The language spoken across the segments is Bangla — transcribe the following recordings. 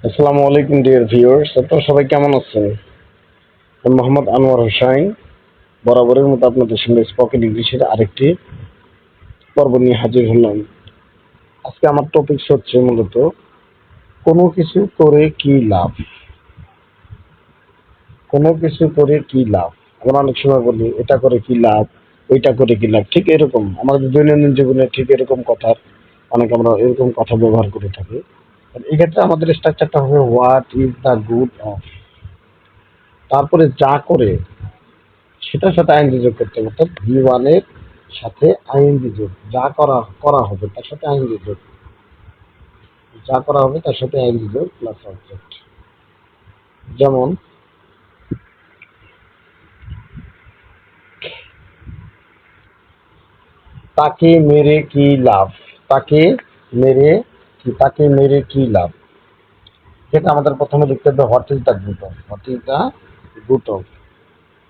আসসালামু আলাইকুম ডিয়ার ভিউয়ার্স, আপনারা সবাই কেমন আছেন? আমি মোহাম্মদ আনোয়ার হোসাইন বরাবরের মতো আপনাদের সঙ্গে স্পোকেন ইংলিশের আরেকটি পর্ব নিয়ে হাজির হলাম। আজকে আমার টপিক হচ্ছে মূলত কোনো কিছু করে কি লাভ। কোনো কিছু করে কি লাভ, আমরা অনেক সময় বলি এটা করে কি লাভ, ওইটা করে কি লাভ। ঠিক এরকম আমাদের দৈনন্দিন জীবনে ঠিক এরকম কথার আমরা এরকম কথা ব্যবহার করে থাকি। এক্ষেত্রে আমাদের স্ট্রাকচারটা হবে what is the good of, তারপরে যা করে সেটার সাথে আইএনজি যোগ করতে হবে। অর্থাৎ ভি ওয়ানের সাথে আইএনজি যোগ, যা করা করা হবে তার সাথে আইএনজি যোগ, যা করা হবে তার সাথে আইএনজি যোগ প্লাস অবজেক্ট। যেমন তাকে মেরে কি লাভ, তাকে মেরে তাকে মেরে কি লাভ। যেটা আমাদের প্রথমে লিখতে হবে what is the good of, what is the good of.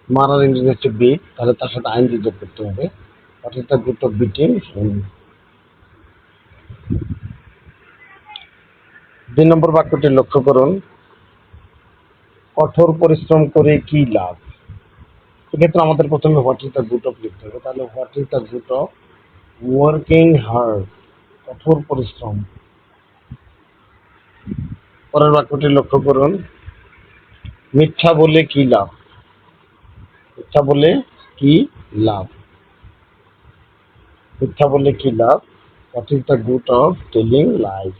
মারার ইংরেজি হচ্ছে বিট, তাহলে তার সাথে আইএনজি যোগ করতে হবে। What is the good of beating. 2 নম্বর বাক্যটি লক্ষ্য করুন, কঠোর পরিশ্রম করে কি লাভ। এক্ষেত্রে আমাদের প্রথমে what is the good of লিখতে হবে। তাহলে what is the good of working hard, কঠোর পরিশ্রম। পরের বাক্যটি লক্ষ্য করুন, মিথ্যা বলে কি লাভ। মিথ্যা বলে কি লাভ, মিথ্যা বলে কি লাভ। What is the good of telling life.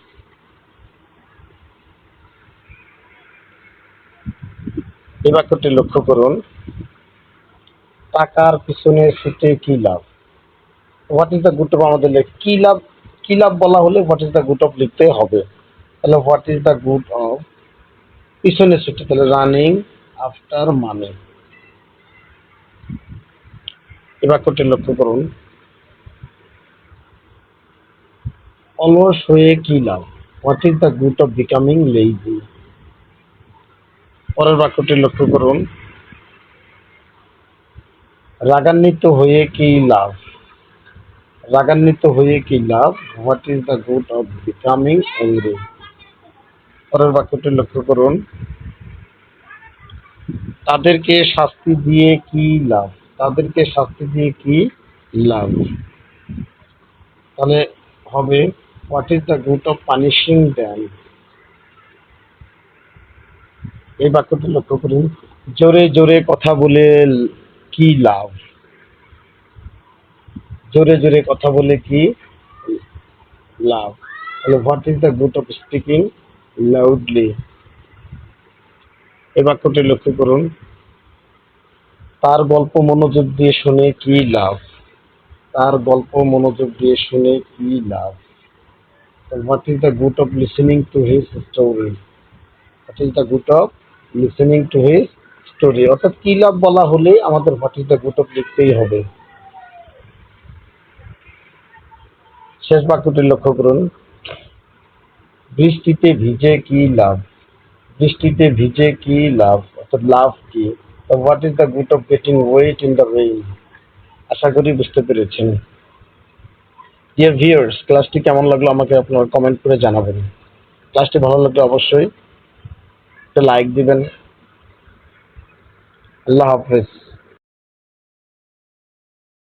এই বাক্যটি লক্ষ্য করুন, টাকার পিছনে ছুটে কি লাভ। What is the good of আমাদের কি লাভ, কি লাভ বলা হলে what is the good of লিখতে হবে। তাহলে what is the good of পিছনে ছুটে, তাহলে রানিং আফটার মানি। এই বাক্যটি লক্ষ্য করুন, অলস হয়ে কি লাভ। What is the good of becoming lazy. পরের বাক্যটি লক্ষ্য করুন, রাগান্বিত হয়ে কি লাভ। রাগান্বিত হয়ে কি লাভ। What is the good of becoming angry. পরের বাক্যটি লক্ষ্য করুন, তাদেরকে শাস্তি দিয়ে কি লাভ। তাদেরকে শাস্তি দিয়ে কি লাভ। তাহলে হবে what is the good of punishing them. এই বাক্যটি লক্ষ্য করুন, জোরে জোরে কথা বলে কি লাভ। জোরে জোরে কথা বলে কি লাভ। তাহলে what is the good of speaking loudly. এই বাক্যটি লক্ষ্য করুন, তার গল্প মনোযোগ দিয়ে শুনে কি লাভ। তার গল্প মনোযোগ দিয়ে শুনে কি লাভ। What is the good of listening to his story. What is the good of listening to his story. অর্থাৎ কি লাভ বলা হলে আমাদের what is the good of লিখতেই হবে। শেষ বাক্যটি লক্ষ্য করুন, বৃষ্টিতে ভিজে কি লাভ। বৃষ্টিতে ভিজে কি লাভ, অর্থাৎ লাভ কি। What is the good of getting wet in the rain. আশা করি বুঝতে পেরেছেন। ডিয়ার ভিউয়ার্স, ক্লাসটি কেমন লাগলো আমাকে আপনারা কমেন্ট করে জানাবেন। ক্লাসটি ভালো লাগলে অবশ্যই একটা লাইক দিবেন। আল্লাহ হাফেজ।